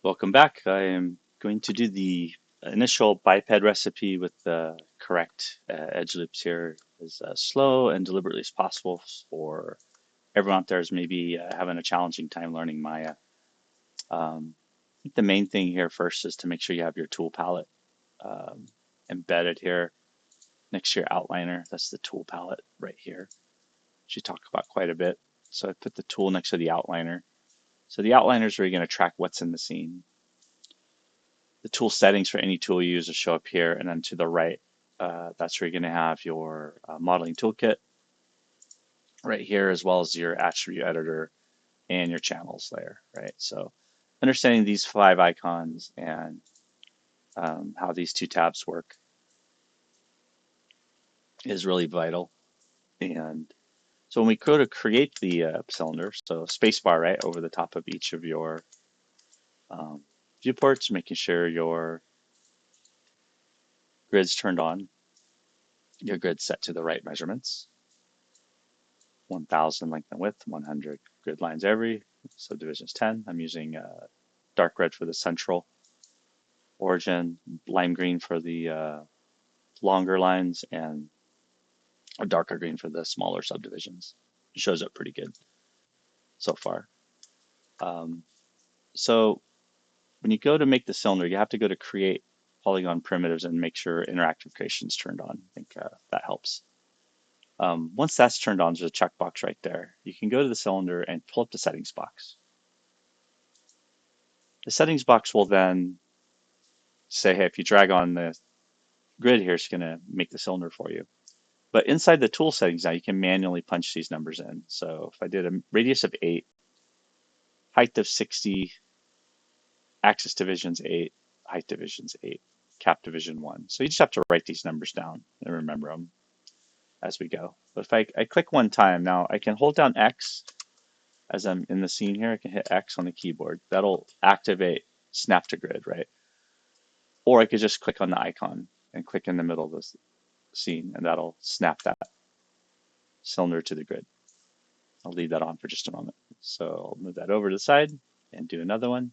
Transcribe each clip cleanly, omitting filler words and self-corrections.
Welcome back. I am going to do the initial biped recipe with the correct edge loops here as slow and deliberately as possible for everyone out there who's maybe having a challenging time learning Maya. I think the main thing here first is to make sure you have your tool palette um, embedded here next to your outliner. That's the tool palette right here, which you talk about quite a bit. So I put the tool next to the outliner. So the outliner is where you're going to track what's in the scene. The tool settings for any tool you use will show up here, and then to the right, that's where you're going to have your modeling toolkit right here, as well as your attribute editor and your channels layer, right? So understanding these 5 icons and how these 2 tabs work is really vital. And so when we go to create the cylinder, so spacebar right over the top of each of your um, viewports, making sure your grid's turned on, your grid's set to the right measurements. 1000 length and width, 100 grid lines every, subdivisions 10. I'm using dark red for the central origin, lime green for the longer lines, and a darker green for the smaller subdivisions. It shows up pretty good so far. Um, so when you go to make the cylinder, you have to go to create polygon primitives and make sure interactive creation is turned on. I think that helps. Once that's turned on, there's a checkbox right there. You can go to the cylinder and pull up the settings box. The settings box will then say, hey, if you drag on the grid here, it's going to make the cylinder for you. But inside the tool settings now, you can manually punch these numbers in. So if I did a radius of 8, height of 60, axis divisions 8, height divisions 8, cap division 1. So you just have to write these numbers down and remember them as we go. But if I click one time, now I can hold down X as I'm in the scene here. I can hit X on the keyboard. That'll activate snap to grid, right? Or I could just click on the icon and click in the middle of the scene, and that'll snap that cylinder to the grid. I'll leave that on for just a moment. So I'll move that over to the side and do another one.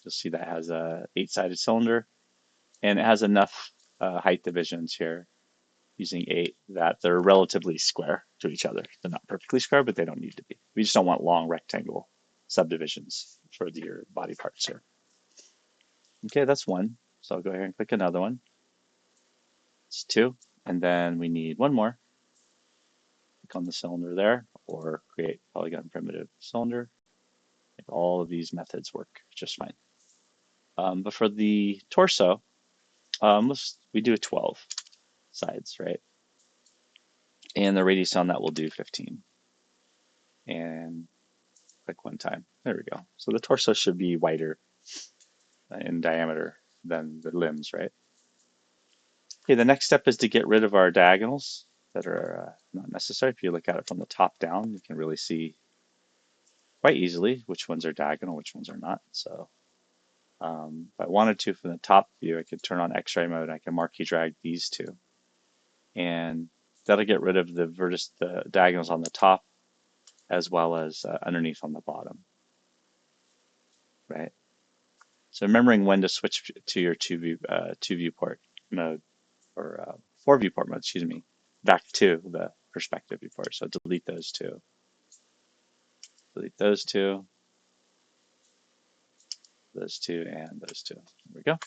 You'll see that has a 8-sided cylinder, and it has enough height divisions here using 8 that they're relatively square to each other. They're not perfectly square, but they don't need to be. We just don't want long rectangle subdivisions for your body parts here. Okay, that's 1. So I'll go ahead and click another one. It's 2. And then we need 1 more. Click on the cylinder there, or create polygon primitive cylinder. All of these methods work just fine. But for the torso, we do 12 sides, right? And the radius on that will do 15. And click one time. There we go. So the torso should be wider in diameter than the limbs, right? Okay, the next step is to get rid of our diagonals that are not necessary. If you look at it from the top down, you can really see quite easily which ones are diagonal, which ones are not. So if I wanted to from the top view, I could turn on X-ray mode. I can marquee drag these two. And that'll get rid of the diagonals on the top as well as underneath on the bottom, right? So remembering when to switch to your two viewport mode, or 4 viewport mode, excuse me, back to the perspective viewport. So delete those two, and those two, and those two. There we go.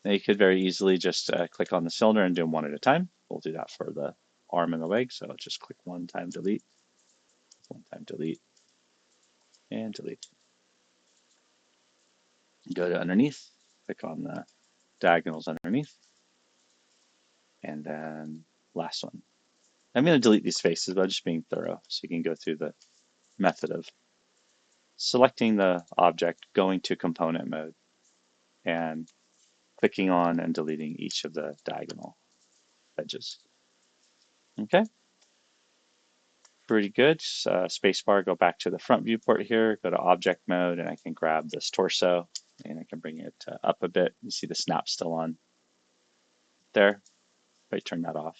Now you could very easily just click on the cylinder and do them one at a time. We'll do that for the arm and the leg. So just click one time, delete, and delete. Go to underneath, click on the diagonals underneath, and then last one. I'm going to delete these faces, but I'm just being thorough so you can go through the method of selecting the object, going to component mode, and clicking on and deleting each of the diagonal edges. Okay, pretty good. Spacebar, go back to the front viewport here, go to object mode, and I can grab this torso and I can bring it up a bit. You see the snap still on there. If I turn that off.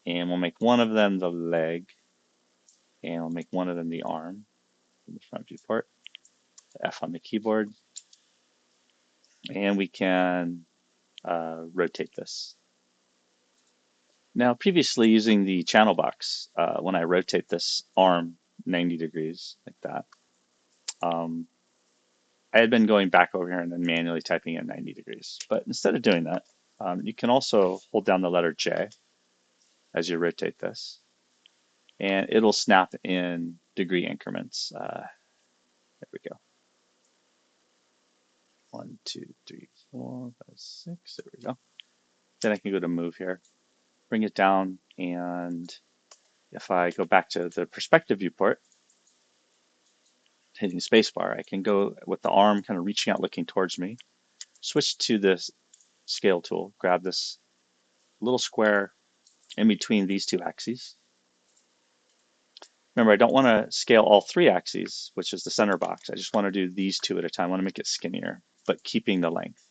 And we'll make one of them the leg, and we'll make one of them the arm in the front viewport. F on the keyboard, and we can rotate this. Now, previously using the channel box, when I rotate this arm 90 degrees like that, um, I had been going back over here and then manually typing in 90 degrees. But instead of doing that, you can also hold down the letter J as you rotate this, and it'll snap in degree increments. There we go. 1, 2, 3, 4, 5, 6. There we go. Then I can go to move here, bring it down, and if I go back to the perspective viewport, hitting spacebar, I can go with the arm kind of reaching out, looking towards me, switch to this scale tool, grab this little square in between these two axes. Remember, I don't want to scale all three axes, which is the center box. I just want to do these two at a time. I want to make it skinnier, but keeping the length,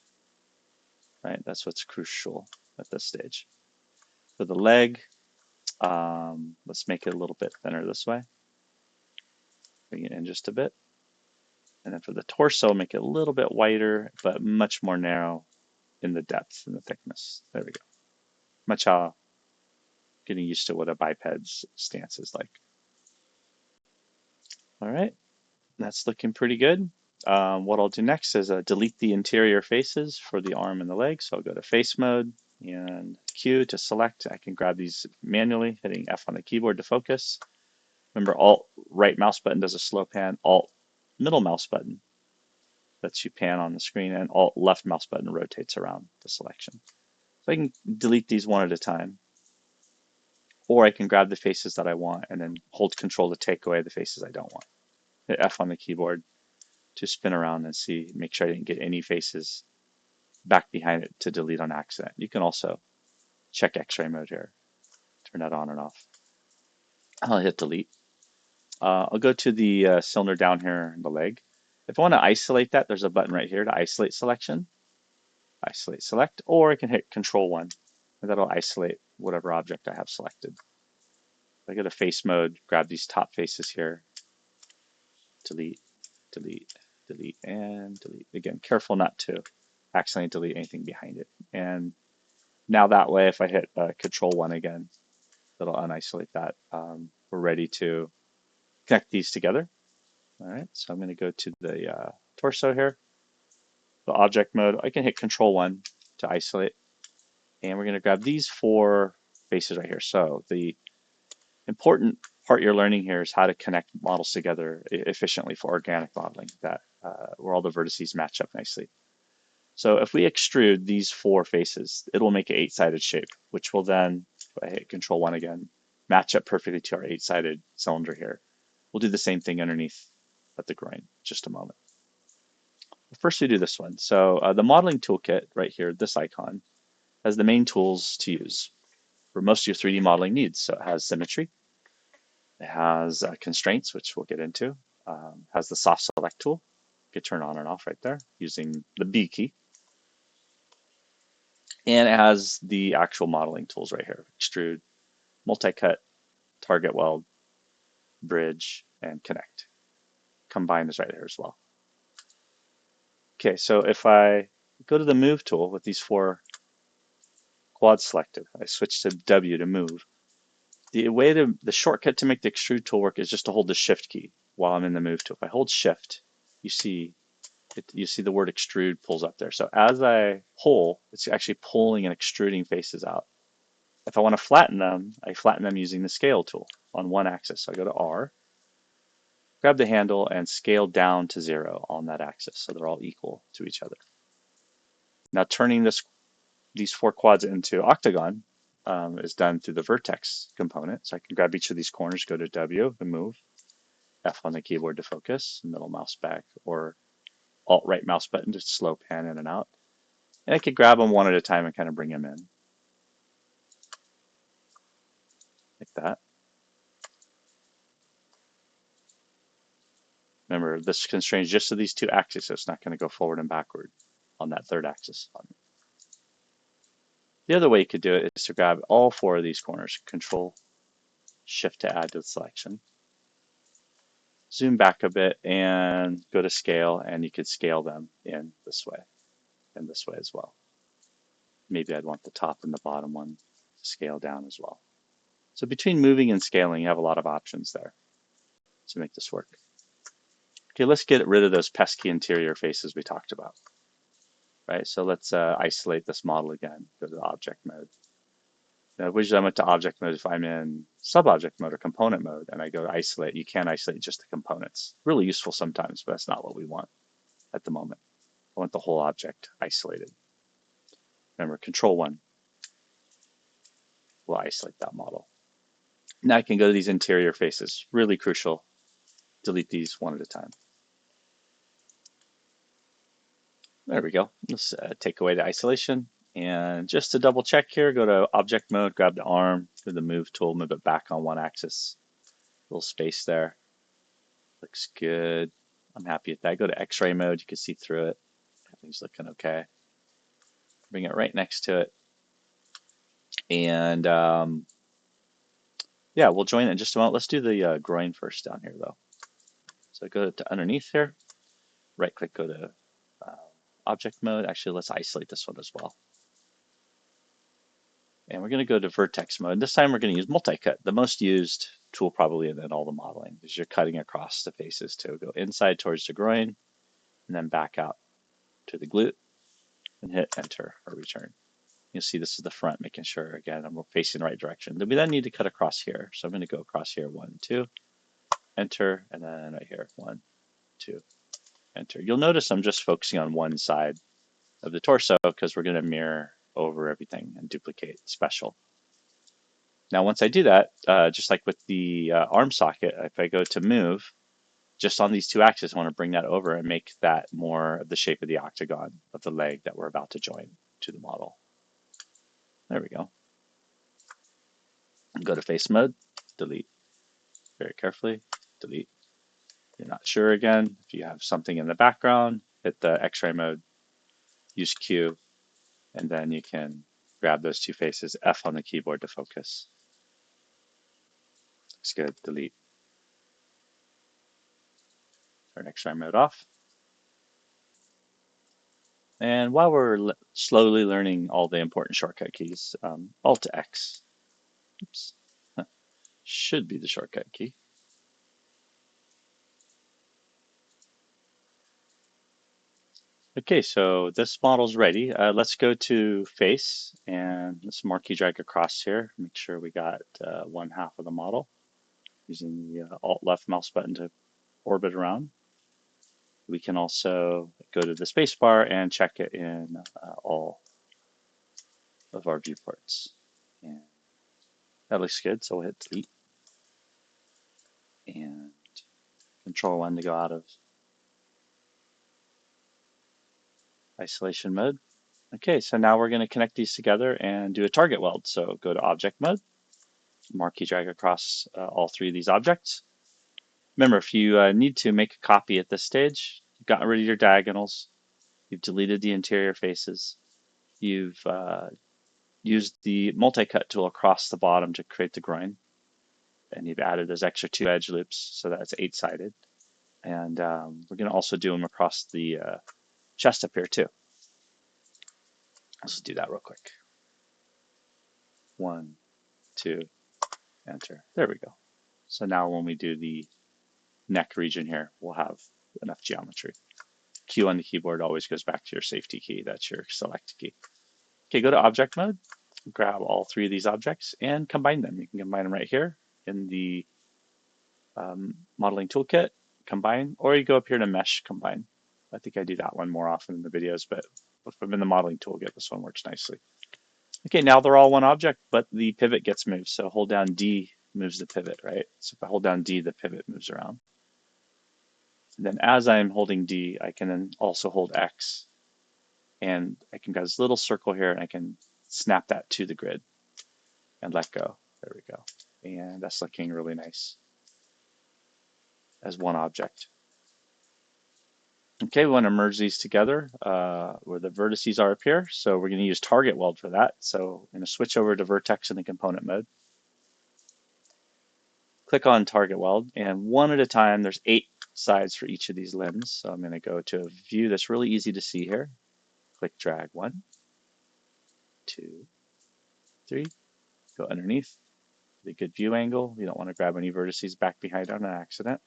right? That's what's crucial at this stage. For the leg, let's make it a little bit thinner this way. Bring it in just a bit. And then for the torso, make it a little bit wider, but much more narrow in the depth and the thickness. There we go. Much how getting used to what a biped's stance is like. All right, that's looking pretty good. What I'll do next is delete the interior faces for the arm and the leg. So I'll go to face mode and Q to select. I can grab these manually, hitting F on the keyboard to focus. Remember, Alt right mouse button does a slow pan, Alt middle mouse button lets you pan on the screen, and Alt left mouse button rotates around the selection. So I can delete these one at a time, or I can grab the faces that I want and then hold Control to take away the faces I don't want. Hit F on the keyboard to spin around and see, make sure I didn't get any faces back behind it to delete on accident. You can also check X-ray mode here, turn that on and off. I'll hit delete. I'll go to the cylinder down here in the leg. If I want to isolate that, there's a button right here to isolate selection. Isolate select, or I can hit Control 1, and that'll isolate whatever object I have selected. If I go to face mode, grab these top faces here, delete, delete, delete, and delete. Again, careful not to accidentally delete anything behind it. And now that way, if I hit Control 1 again, that'll unisolate that. We're ready to connect these together. All right, so I'm going to go to the torso here, the object mode. I can hit Control 1 to isolate, and we're going to grab these four faces right here. So the important part you're learning here is how to connect models together efficiently for organic modeling, that where all the vertices match up nicely. So if we extrude these four faces, it'll make an 8-sided shape, which will then, if I hit Control 1 again, match up perfectly to our 8-sided cylinder here. We'll do the same thing underneath at the groin, just a moment. First we do this one. So the modeling toolkit right here, this icon, has the main tools to use for most of your 3D modeling needs. So it has symmetry, it has constraints, which we'll get into, has the soft select tool, you can turn on and off right there using the B key. And it has the actual modeling tools right here: extrude, multi-cut, target weld, bridge, and connect. Combine is right here as well. Okay, so if I go to the move tool with these four quads selected, I switch to W to move. The shortcut to make the extrude tool work is just to hold the shift key while I'm in the move tool. If I hold shift, you see the word extrude pulls up there. So as I pull, it's actually pulling and extruding faces out. If I want to flatten them, I flatten them using the scale tool on one axis. So I go to R, grab the handle, and scale down to 0 on that axis so they're all equal to each other. Now turning these four quads into octagon is done through the vertex component. So I can grab each of these corners, go to W to move, F on the keyboard to focus, middle mouse back, or Alt right mouse button to slow pan in and out. And I could grab them one at a time and kind of bring them in. Like that. Remember, this constrains just to these two axes, so it's not going to go forward and backward on that third axis. The other way you could do it is to grab all four of these corners, Control Shift to add to the selection. zoom back a bit and go to scale, and you could scale them in this way and this way as well. Maybe I'd want the top and the bottom one to scale down as well. So between moving and scaling, you have a lot of options there to make this work. Okay, let's get rid of those pesky interior faces we talked about, right? So let's isolate this model again, go to object mode. Now, usually I went to object mode if I'm in sub-object mode or component mode, and I go to isolate. You can't isolate just the components. Really useful sometimes, but that's not what we want at the moment. I want the whole object isolated. Remember, control 1 will isolate that model. Now I can go to these interior faces. Really crucial. Delete these one at a time. There we go. Let's take away the isolation. And just to double check here, go to object mode, grab the arm, do the move tool, move it back on one axis. A little space there. Looks good. I'm happy with that. Go to X-ray mode. You can see through it. Everything's looking okay. Bring it right next to it. And yeah, we'll join it in just a moment. Let's do the groin first down here, though. So go to underneath here. Right click, go to object mode. Actually, let's isolate this one as well. And we're going to go to vertex mode. This time we're going to use multi-cut, the most used tool probably in all the modeling, because you're cutting across the faces to go inside towards the groin and then back out to the glute and hit enter or return. You'll see this is the front, making sure, again, I'm facing the right direction. We then need to cut across here. So I'm going to go across here, 1, 2, enter, and then right here, 1, 2, enter. You'll notice I'm just focusing on one side of the torso because we're going to mirror over everything and duplicate special. Now, once I do that, just like with the arm socket, if I go to move, just on these two axes, I want to bring that over and make that more the shape of the octagon of the leg that we're about to join to the model. There we go. Go to face mode, delete very carefully, delete. You're not sure again. If you have something in the background, hit the X-ray mode, use Q, and then you can grab those two faces, F on the keyboard to focus. Looks good, delete. Turn X-ray mode off. And while we're slowly learning all the important shortcut keys, Alt X, oops, should be the shortcut key. Okay, so this model's ready. Let's go to face and let's marquee drag across here. Make sure we got one half of the model using the Alt left mouse button to orbit around. We can also go to the spacebar and check it in all of our viewports. And that looks good, so we'll hit delete and control 1 to go out of isolation mode. Okay, so now we're going to connect these together and do a target weld. So go to object mode, marquee drag across all three of these objects. Remember, if you need to make a copy at this stage, you've gotten rid of your diagonals, you've deleted the interior faces, you've used the multi-cut tool across the bottom to create the groin, and you've added those extra 2 edge loops so that it's 8-sided. And we're going to also do them across the chest up here too. Let's just do that real quick. 1, 2, enter. There we go. So now when we do the neck region here, we'll have enough geometry. Q on the keyboard always goes back to your safety key. That's your select key. Okay, go to object mode, grab all three of these objects and combine them. You can combine them right here in the modeling toolkit, combine, or you go up here to mesh combine. I think I do that one more often in the videos, but if I'm in the modeling toolkit, this one works nicely. Okay, now they're all one object, but the pivot gets moved. So hold down D moves the pivot, right? So if I hold down D, the pivot moves around. And then as I'm holding D, I can then also hold X, and I can got this little circle here, and I can snap that to the grid and let go. There we go. And that's looking really nice as one object. Okay, we want to merge these together where the vertices are up here. So we're going to use target weld for that. So I'm going to switch over to vertex in the component mode. Click on target weld, and one at a time, there's 8 sides for each of these limbs. So I'm going to go to a view that's really easy to see here. Click drag 1, 2, 3, go underneath. The good view angle. You don't want to grab any vertices back behind on an accident.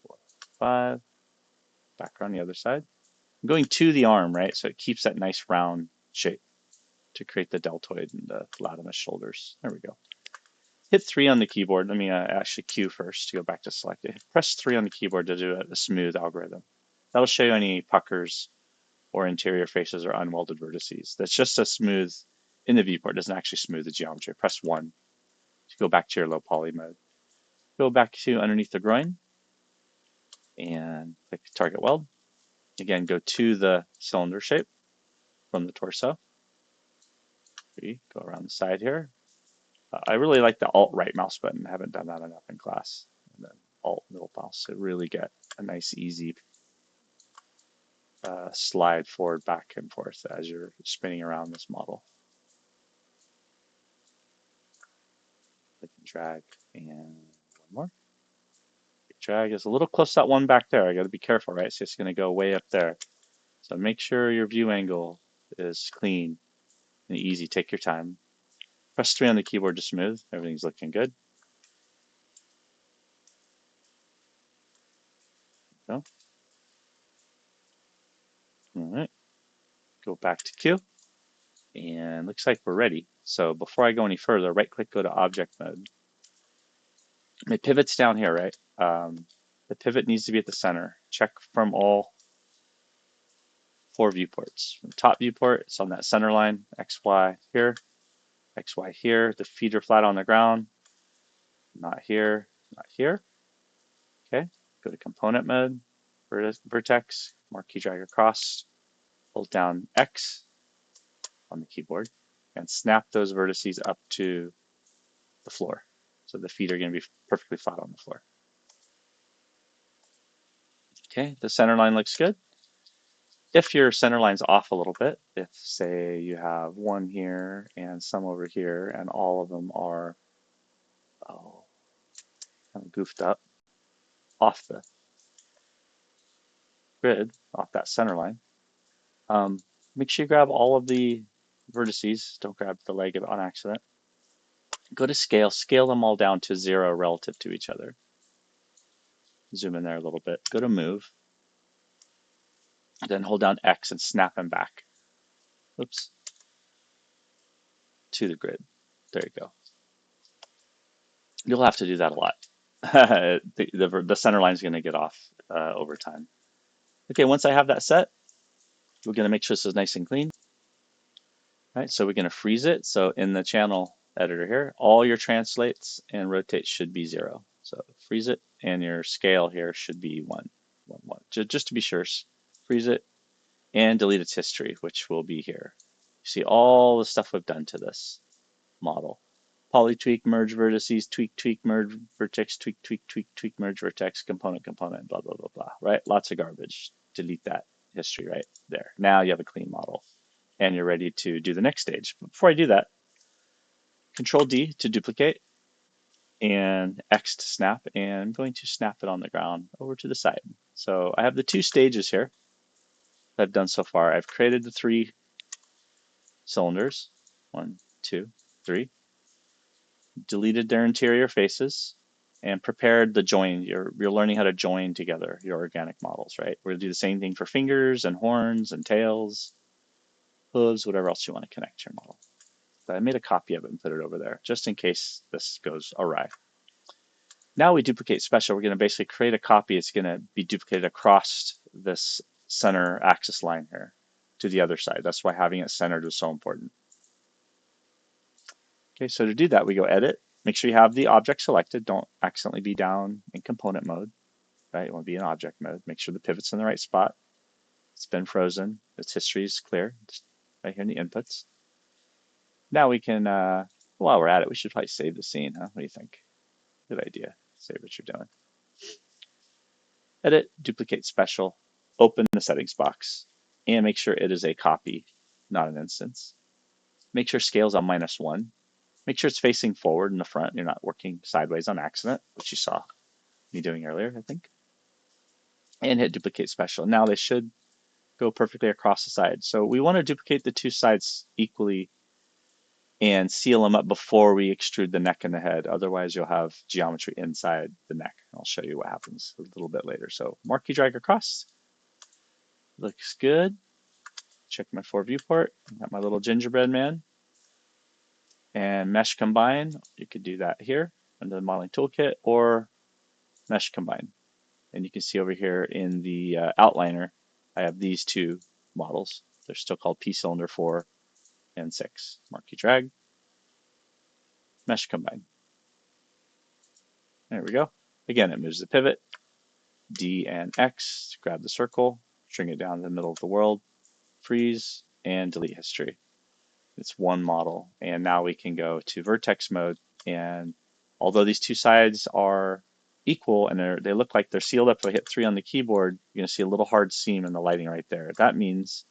4, 5, back on the other side. I'm going to the arm, right? So it keeps that nice round shape to create the deltoid and the flat on the shoulders. There we go. Hit 3 on the keyboard. Let me actually Q first to go back to select it. Press 3 on the keyboard to do a smooth algorithm. That'll show you any puckers or interior faces or unwelded vertices. That's just a smooth in the viewport. It doesn't actually smooth the geometry. Press 1 to go back to your low poly mode. Go back to underneath the groin and click target weld. Again, go to the cylinder shape from the torso. 3, go around the side here. I really like the Alt right mouse button. I haven't done that enough in class. And then Alt middle mouse to really get a nice easy slide forward, back and forth as you're spinning around this model. Click and drag, and one more. Drag is a little close to that one back there. I got to be careful, right? So it's going to go way up there. So make sure your view angle is clean and easy. Take your time. Press 3 on the keyboard to smooth. Everything's looking good. Go. All right. Go back to Q. And looks like we're ready. So before I go any further, right click, go to object mode. My pivot's down here, right? The pivot needs to be at the center. Check from all 4 viewports. From the top viewport, it's on that center line, XY here, XY here. The feet are flat on the ground. Not here, not here. Okay, go to component mode, vertex, marquee drag across, hold down X on the keyboard, and snap those vertices up to the floor. So the feet are going to be perfectly flat on the floor. Okay, the center line looks good. If your center line's off a little bit, if say you have one here and some over here and all of them are kind of goofed up off the grid, off that center line, make sure you grab all of the vertices. Don't grab the leg on accident. Go to scale, scale them all down to 0 relative to each other. Zoom in there a little bit. Go to move. Then hold down X and snap them back. Oops. To the grid. There you go. You'll have to do that a lot. The center line is going to get off over time. Okay, once I have that set, we're going to make sure this is nice and clean. All right, so we're going to freeze it. So in the channel editor here, all your translates and rotates should be 0. So freeze it, and your scale here should be 1, 1, 1. Just to be sure, freeze it and delete its history, which will be here. You see all the stuff we've done to this model. Poly tweak, merge vertices, tweak, tweak, merge vertex, tweak, tweak, tweak, tweak, merge vertex, component, component, blah, blah, blah, blah, right? Lots of garbage. Delete that history right there. Now you have a clean model and you're ready to do the next stage. But before I do that, Control D to duplicate and X to snap, and I'm going to snap it on the ground over to the side. So I have the 2 stages here that I've done so far. I've created the 3 cylinders, 1, 2, 3. Deleted their interior faces, and prepared the join. You're learning how to join together your organic models, right? We're going to do the same thing for fingers and horns and tails, hooves, whatever else you want to connect to your model. But I made a copy of it and put it over there, just in case this goes awry. Now we duplicate special. We're going to basically create a copy. It's going to be duplicated across this center axis line here to the other side. That's why having it centered is so important. Okay, so to do that, we go edit. Make sure you have the object selected. Don't accidentally be down in component mode, right? You want to be in object mode. Make sure the pivot's in the right spot. It's been frozen. Its history is clear. Just right here in the inputs. Now we can, while we're at it, we should probably save the scene, huh? What do you think? Good idea. Save what you're doing. Edit, duplicate special, open the settings box, and make sure it is a copy, not an instance. Make sure scale's on -1. Make sure it's facing forward in the front. You're not working sideways on accident, which you saw me doing earlier, I think. And hit duplicate special. Now they should go perfectly across the side. So we want to duplicate the two sides equally and seal them up before we extrude the neck and the head. Otherwise, you'll have geometry inside the neck. I'll show you what happens a little bit later. So marquee drag across. Looks good. Check my 4 viewport. Got my little gingerbread man. And mesh combine. You could do that here under the modeling toolkit or mesh combine. And you can see over here in the outliner, I have these two models. They're still called P cylinder 4 and 6. Marquee drag. Mesh combine. There we go. Again, it moves the pivot. D and X to grab the circle, string it down in the middle of the world, freeze, and delete history. It's one model. And now we can go to vertex mode. And although these two sides are equal and they look like they're sealed up, if I hit 3 on the keyboard, you're going to see a little hard seam in the lighting right there. That means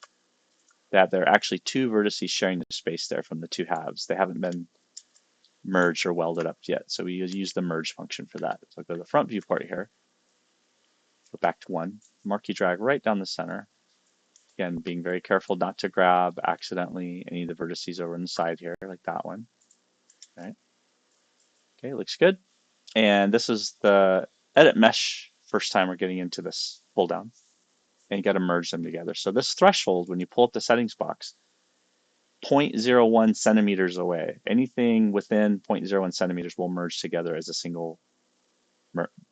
that there are actually two vertices sharing the space there from the two halves. They haven't been merged or welded up yet. So we use the merge function for that. So go to the front viewport here. Go back to 1, marquee drag right down the center. Again, being very careful not to grab accidentally any of the vertices over on the side here, like that one. Right. Okay, looks good. And this is the edit mesh first time we're getting into this pull down. And you got to merge them together. So this threshold, when you pull up the settings box, 0.01 centimeters away. Anything within 0.01 centimeters will merge together as a single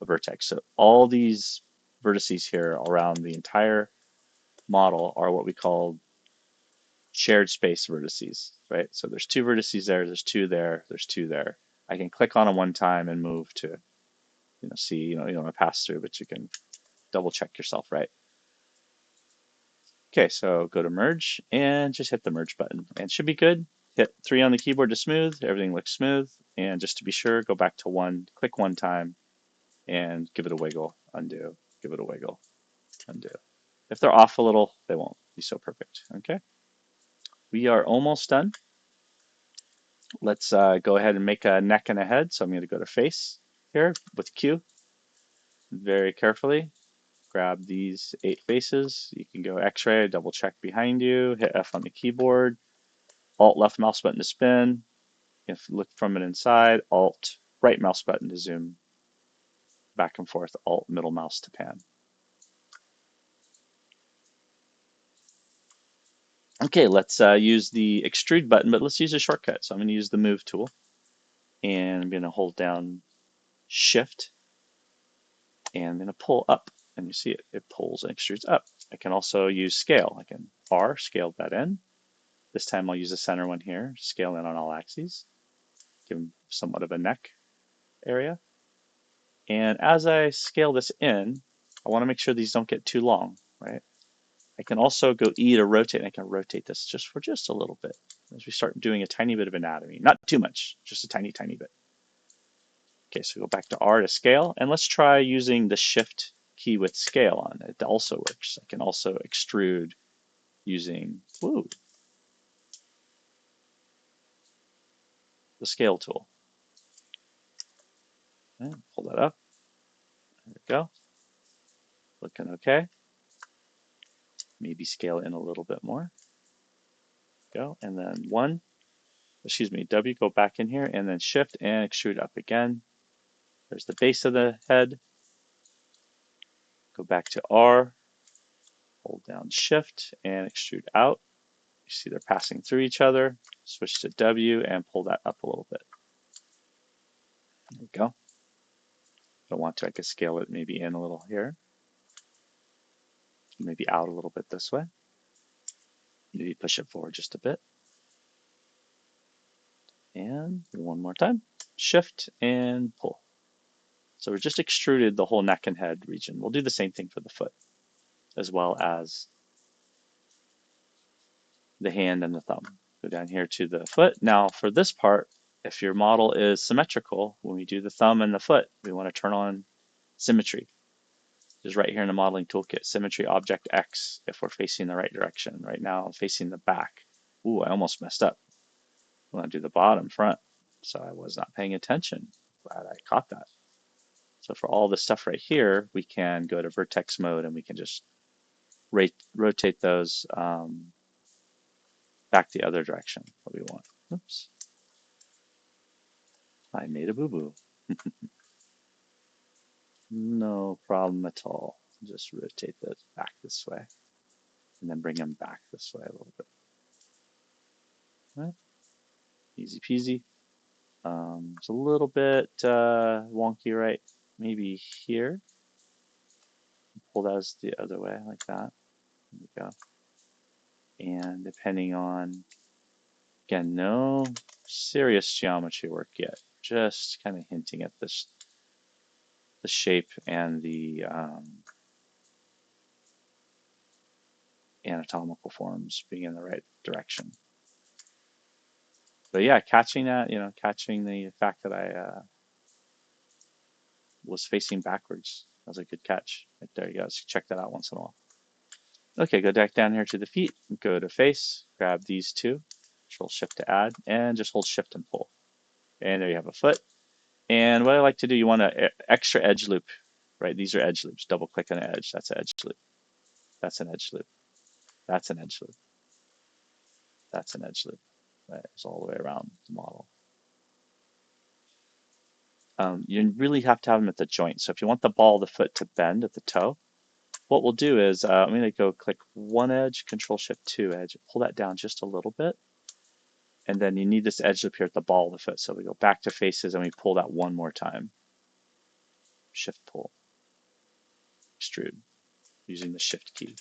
vertex. So all these vertices here around the entire model are what we call shared space vertices, right? So there's two vertices there, there's two there, there's two there. I can click on them one time and move to, see, you don't want to pass through, but you can double check yourself, right? Okay, so go to merge and just hit the merge button and it should be good. Hit 3 on the keyboard to smooth, everything looks smooth. And just to be sure, go back to 1, click one time and give it a wiggle, undo, give it a wiggle, undo. If they're off a little, they won't be so perfect, okay? We are almost done. Let's go ahead and make a neck and a head. So I'm going to go to face here with Q. Very carefully grab these 8 faces. You can go X-ray, double check behind you, hit F on the keyboard, Alt left mouse button to spin. If you look from it inside, Alt right mouse button to zoom back and forth, Alt middle mouse to pan. Okay, let's use the extrude button, but let's use a shortcut. So I'm going to use the move tool and I'm going to hold down shift and I'm going to pull up and you see it pulls and extrudes up. I can also use scale. I can R, scale that in. This time I'll use the center one here, scale in on all axes, give them somewhat of a neck area. And as I scale this in, I want to make sure these don't get too long, right? I can also go E to rotate, and I can rotate this just for just a little bit as we start doing a tiny bit of anatomy. Not too much, just a tiny, tiny bit. Okay, so go back to R to scale, and let's try using the Shift key with scale on. It also works. I can also extrude using the scale tool. And pull that up. There we go. Looking okay. Maybe scale in a little bit more. Go, and then W, go back in here, and then Shift and extrude up again. There's the base of the head. Go back to R, hold down Shift and extrude out. You see they're passing through each other. Switch to W and pull that up a little bit. There we go. If I want to, I could scale it maybe in a little here. Maybe out a little bit this way. Maybe push it forward just a bit. And one more time. Shift and pull. So we just extruded the whole neck and head region. We'll do the same thing for the foot, as well as the hand and the thumb. Go down here to the foot. Now for this part, if your model is symmetrical, when we do the thumb and the foot, we want to turn on symmetry. Just right here in the modeling toolkit, symmetry object X if we're facing the right direction. Right now I'm facing the back. Ooh, I almost messed up. I want to do the bottom front. So I was not paying attention. Glad I caught that. So for all this stuff right here, we can go to vertex mode and we can just rotate those back the other direction that we want. Oops, I made a boo-boo. No problem at all. Just rotate those back this way and then bring them back this way a little bit. Right. Easy peasy. It's a little bit wonky, right? Maybe here. Pull those the other way like that. There we go. And depending on, again, no serious geometry work yet. Just kind of hinting at this, the shape and the anatomical forms being in the right direction. But yeah, catching that, catching the fact that I was facing backwards. That was a good catch. Right there you go. So check that out once in a while. Okay, go back down here to the feet, go to face, grab these two, Control Shift to add, and just hold Shift and pull. And there you have a foot. And what I like to do, you want an extra edge loop, right? These are edge loops. Double click on the edge. That's an edge loop. That's an edge loop. That's an edge loop. That's an edge loop. Right? It's all the way around the model. You really have to have them at the joint. So if you want the ball of the foot to bend at the toe, what we'll do is I'm going to go click one edge, Control Shift 2 edge, pull that down just a little bit. And then you need this edge loop here at the ball of the foot. So we go back to faces and we pull that one more time. Shift pull. Extrude using the Shift key.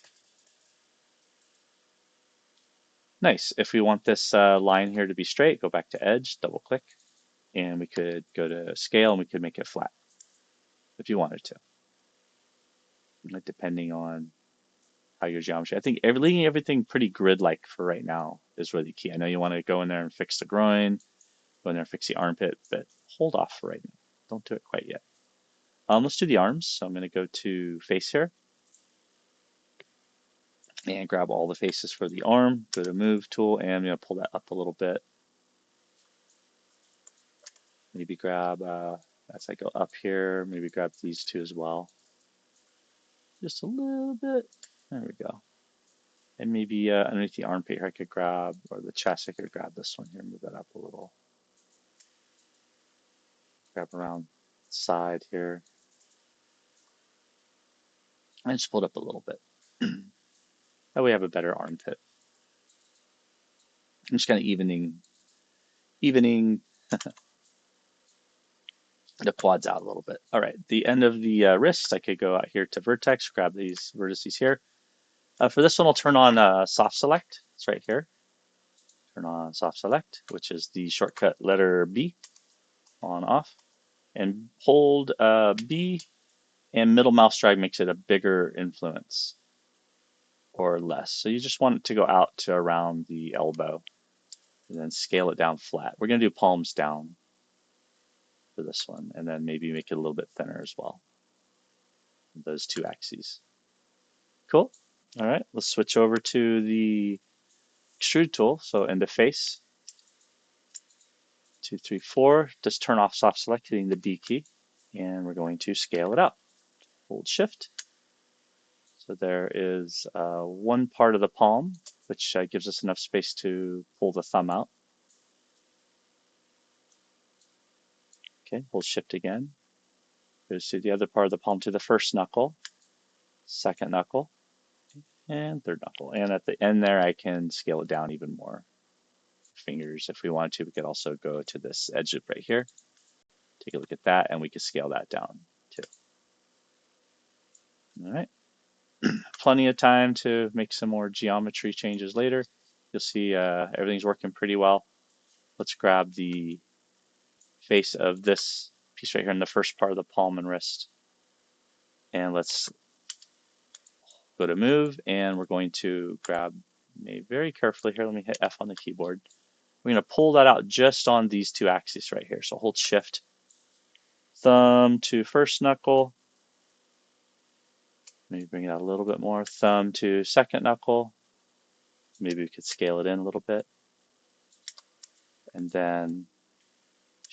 Nice. If we want this line here to be straight, go back to edge, double click, and we could go to scale and we could make it flat if you wanted to, depending on how your geometry. I think leaving everything pretty grid-like for right now is really key. I know you want to go in there and fix the groin, go in there and fix the armpit, but hold off for right now. Don't do it quite yet. Let's do the arms. So I'm going to go to face here and grab all the faces for the arm. Go to move tool and I'm going to pull that up a little bit. Maybe grab, as I go up here, maybe grab these two as well. Just a little bit. There we go. And maybe underneath the armpit here I could grab, or the chest I could grab this one here, move that up a little. Grab around the side here. And just pull it up a little bit. That way we have a better armpit. I'm just kind of evening the quads out a little bit. All right, the end of the wrist, I could go out here to vertex, grab these vertices here. For this one, I'll turn on soft select. It's right here. Turn on soft select, which is the shortcut letter B, on off. And hold B, and middle mouse drag makes it a bigger influence or less. So you just want it to go out to around the elbow and then scale it down flat. We're going to do palms down for this one, and then maybe make it a little bit thinner as well. Those two axes. Cool. All right, let's switch over to the extrude tool. So into face, 2, 3, 4. Just turn off soft select, hitting the B key, and we're going to scale it out. Hold Shift. So there is one part of the palm, which gives us enough space to pull the thumb out. Okay, hold Shift again. Goes to the other part of the palm, to the first knuckle, second knuckle, and third knuckle. And at the end there, I can scale it down even more. Fingers, if we wanted to, we could also go to this edge loop right here. Take a look at that, and we could scale that down too. All right. Plenty of time to make some more geometry changes later. You'll see everything's working pretty well. Let's grab the face of this piece right here in the first part of the palm and wrist. And let's go to move, and we're going to grab me very carefully here. Let me hit F on the keyboard. We're going to pull that out just on these two axes right here. So hold Shift, thumb to first knuckle. Maybe bring it out a little bit more. Thumb to second knuckle. Maybe we could scale it in a little bit. And then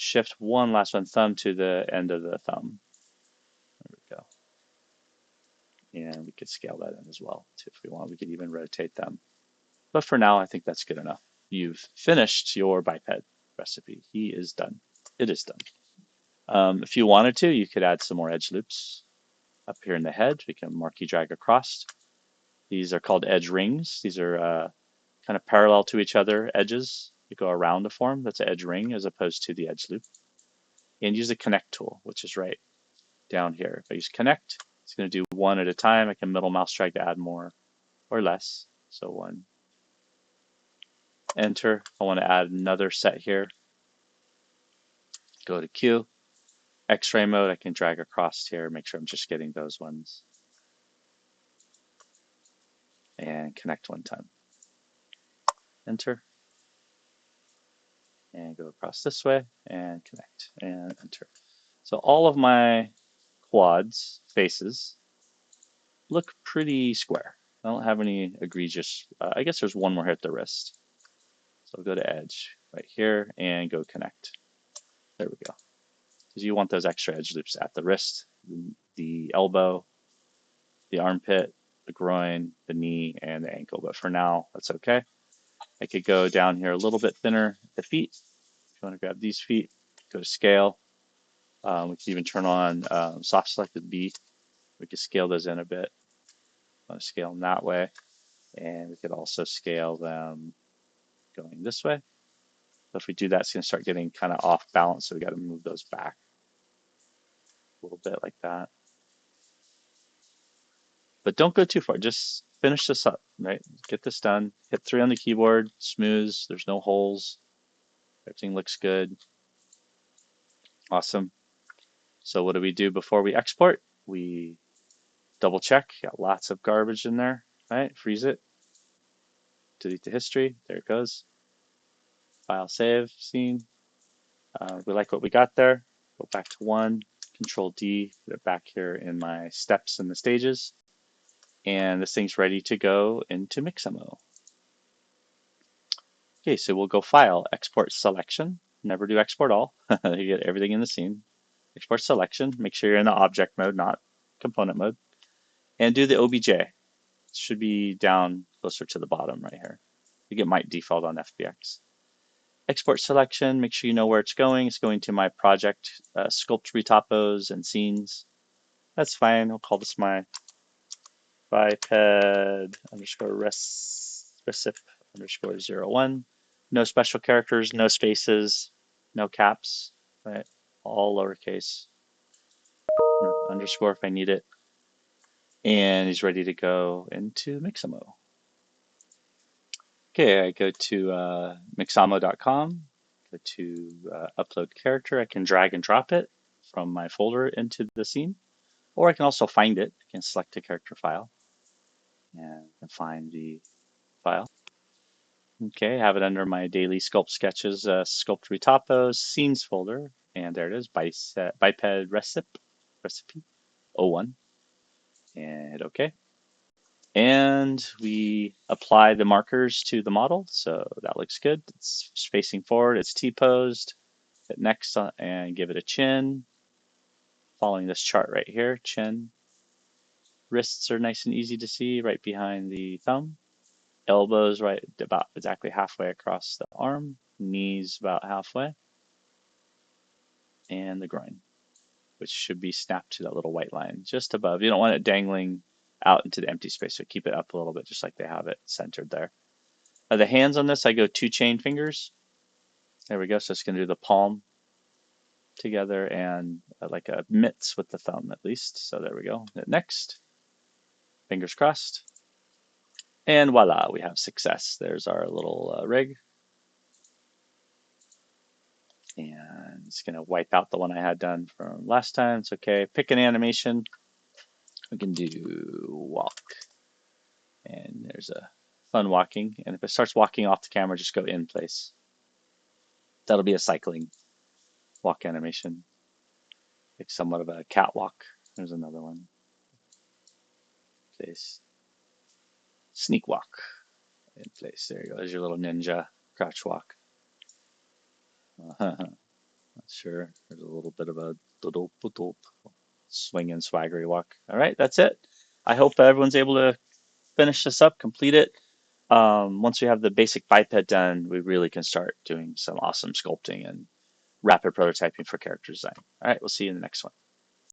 shift one last one thumb to the end of the thumb. There we go. And we could scale that in as well too, if we want. We could even rotate them. But for now, I think that's good enough. You've finished your biped recipe. He is done. It is done. If you wanted to, you could add some more edge loops up here in the head. We can marquee drag across. These are called edge rings. These are kind of parallel to each other edges. You go around a form. That's an edge ring as opposed to the edge loop. And use the connect tool, which is right down here. If I use connect, it's going to do one at a time. I can middle mouse drag to add more or less. So one. Enter. I want to add another set here. Go to Q. X-ray mode, I can drag across here, make sure I'm just getting those ones. And connect one time. Enter. And go across this way and connect and enter. So all of my quads, faces, look pretty square. I don't have any egregious, I guess there's one more here at the wrist. So I'll go to edge right here and go connect. There we go. Because you want those extra edge loops at the wrist, the elbow, the armpit, the groin, the knee, and the ankle. But for now, that's okay. I could go down here a little bit thinner at the feet. If you want to grab these feet, go to scale. We can even turn on soft selected B. We could scale those in a bit. I want to scale them that way. And we could also scale them going this way. But if we do that, it's going to start getting kind of off balance. So we got to move those back a little bit like that. But don't go too far. Just finish this up, right? Get this done. Hit 3 on the keyboard. Smooth. There's no holes. Everything looks good. Awesome. So what do we do before we export? We double check. Got lots of garbage in there, right? Freeze it. Delete the history. There it goes. File save scene. We like what we got there. Go back to 1. Control D. Put it back here in my steps and the stages. And this thing's ready to go into Mixamo. Okay, so we'll go File, Export Selection. Never do export all. You get everything in the scene. Export Selection. Make sure you're in the object mode, not component mode. And do the OBJ. It should be down closer to the bottom right here. I think it might default on FBX. Export Selection. Make sure you know where it's going. It's going to my project, Sculpt Retopos and Scenes. That's fine. I'll call this my biped underscore recip underscore 01. No special characters, no spaces, no caps, right? All lowercase. Underscore if I need it. And he's ready to go into Mixamo. Okay, I go to mixamo.com, go to upload character. I can drag and drop it from my folder into the scene, or I can also find it. I can select a character file and find the file. Okay, I have it under my daily sculpt sketches, sculpt retopos, scenes folder, and there it is, biped recipe 01, and hit OK. And we apply the markers to the model, so that looks good. It's facing forward, it's T-posed. Hit next and give it a chin. Following this chart right here, chin. Wrists are nice and easy to see right behind the thumb. Elbows right about exactly halfway across the arm. Knees about halfway. And the groin, which should be snapped to that little white line just above. You don't want it dangling out into the empty space, so keep it up a little bit just like they have it centered there. The hands on this, I go 2 chain fingers. There we go. So it's going to do the palm together and like a mitts with the thumb at least. So there we go. Next. Fingers crossed. And voila, we have success. There's our little rig. And it's going to wipe out the one I had done from last time. It's okay. Pick an animation. We can do walk. And there's a fun walking. And if it starts walking off the camera, just go in place. That'll be a cycling walk animation. Like somewhat of a catwalk. There's another one. Place. Sneak walk. In place. There you go. There's your little ninja crouch walk. That's Sure. There's a little bit of a doop swing and swaggery walk. All right, that's it. I hope everyone's able to finish this up, complete it. Once we have the basic biped done, we really can start doing some awesome sculpting and rapid prototyping for character design. All right, we'll see you in the next one.